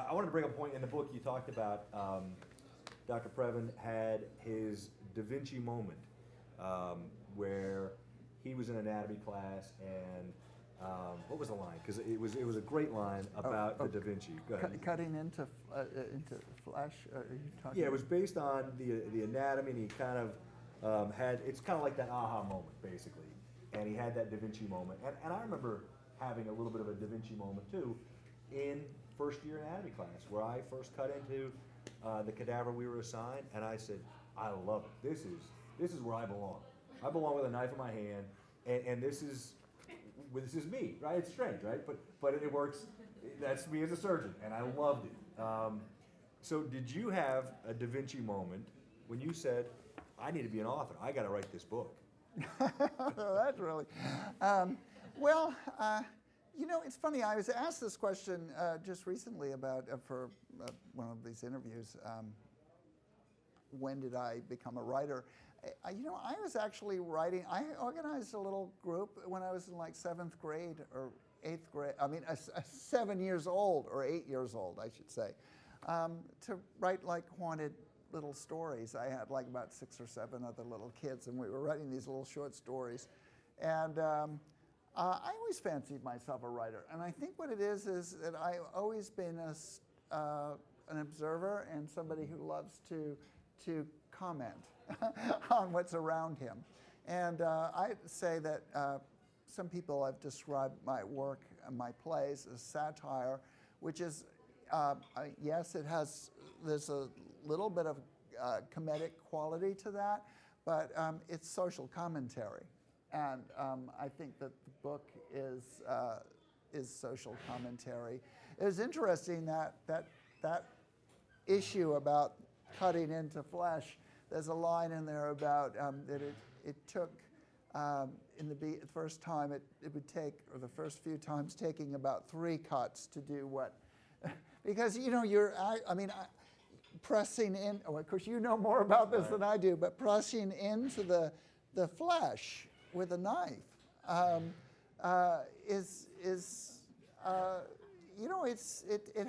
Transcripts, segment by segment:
I wanted to bring up a point in the book you talked about. Dr. Previn had his Da Vinci moment, where he was in anatomy class and what was the line? Because it was a great line about the Da Vinci. Go ahead. Cutting into flesh. Are you talking? Yeah, it was based on the anatomy, and he kind of had, it's kind of like that aha moment, basically. And he had that Da Vinci moment. And I remember having a little bit of a Da Vinci moment, too, in first year anatomy class, where I first cut into the cadaver we were assigned, and I said, I love it. This is where I belong. I belong with a knife in my hand, and this is me, right? It's strange, right? But it works. That's me as a surgeon, and I loved it. So did you have a Da Vinci moment when you said, I need to be an author, I got to write this book? That's really, you know, it's funny. I was asked this question just recently about for one of these interviews. When did I become a writer? You know, I was actually writing. I organized a little group when I was in like 7th grade or 8th grade. I mean, 7 years old or 8 years old, I should say, to write like haunted little stories. I had like about 6 or 7 other little kids, and we were writing these little short stories. And I always fancied myself a writer, and I think what it is that I've always been an observer and somebody who loves to comment on what's around him. And I say that some people have described my work and my plays as satire, which is, yes, there's a little bit of comedic quality to that, but it's social commentary. And I think that the book is social commentary. It was interesting that issue about cutting into flesh. There's a line in there about that it took in the first time it would take, or the first few times, taking about 3 cuts to do what, because you know pressing in. Oh, of course, you know more about this than I do, but pressing into the flesh with a knife is you know, it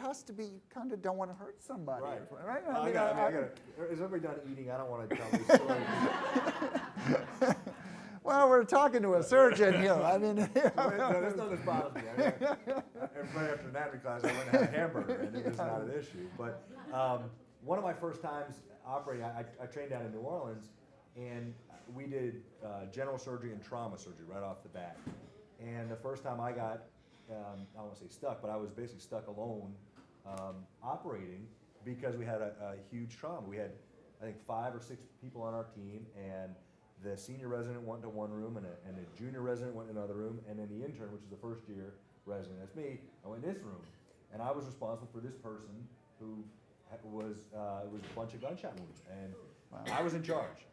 has to be, you kind of don't want to hurt somebody. Right. Right? Is everybody done eating? I don't want to tell this story. Well, we're talking to a surgeon here. I mean, no, there's nothing that bothers me. Right after anatomy class, I went and had a hamburger, and it was not an issue. But one of my first times operating, I trained down in New Orleans, and we did general surgery and trauma surgery right off the bat. And the first time I got, I don't want to say stuck, but I was basically stuck alone operating because we had a huge trauma. We had, I think, 5 or 6 people on our team, and the senior resident went into one room, and a junior resident went in another room, and then the intern, which is the first year resident, that's me, I went in this room. And I was responsible for this person who was, it was a bunch of gunshot wounds, and I was in charge.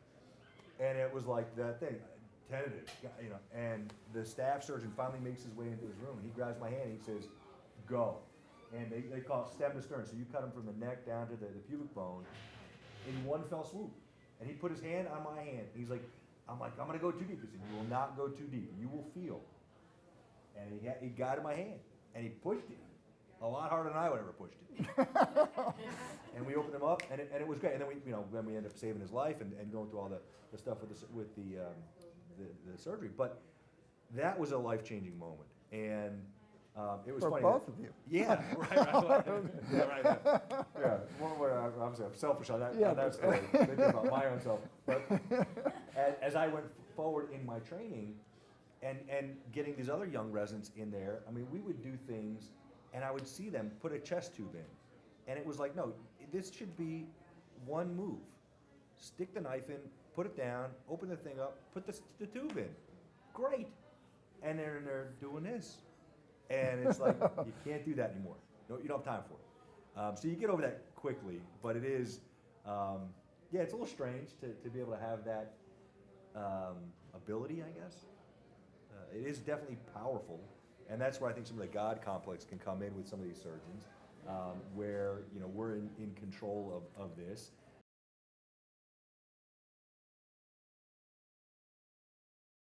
And it was like that thing, tentative, you know, and the staff surgeon finally makes his way into his room, and he grabs my hand and he says, go. And they call it stem to stern, so you cut him from the neck down to the pubic bone in one fell swoop. And he put his hand on my hand, and he's like, I'm gonna go too deep. He said, you will not go too deep, you will feel. And he got in my hand, and he pushed it a lot harder than I would ever pushed it. And we opened him up, and it was great. And then we ended up saving his life and going through all the stuff with the surgery. But that was a life-changing moment, and it was for funny. For both of you. Yeah, right. Yeah. One way, obviously, I'm selfish on that story. Thinking about my own self. But as I went forward in my training, and getting these other young residents in there, I mean, we would do things, and I would see them put a chest tube in, and it was like, no, this should be one move. Stick the knife in, put it down, open the thing up, put the tube in. Great. And they're doing this. And it's like, you can't do that anymore. No, you don't have time for it. So you get over that quickly, but it is, it's a little strange to be able to have that ability, I guess. It is definitely powerful, and that's where I think some of the God complex can come in with some of these surgeons, where we're in control of this,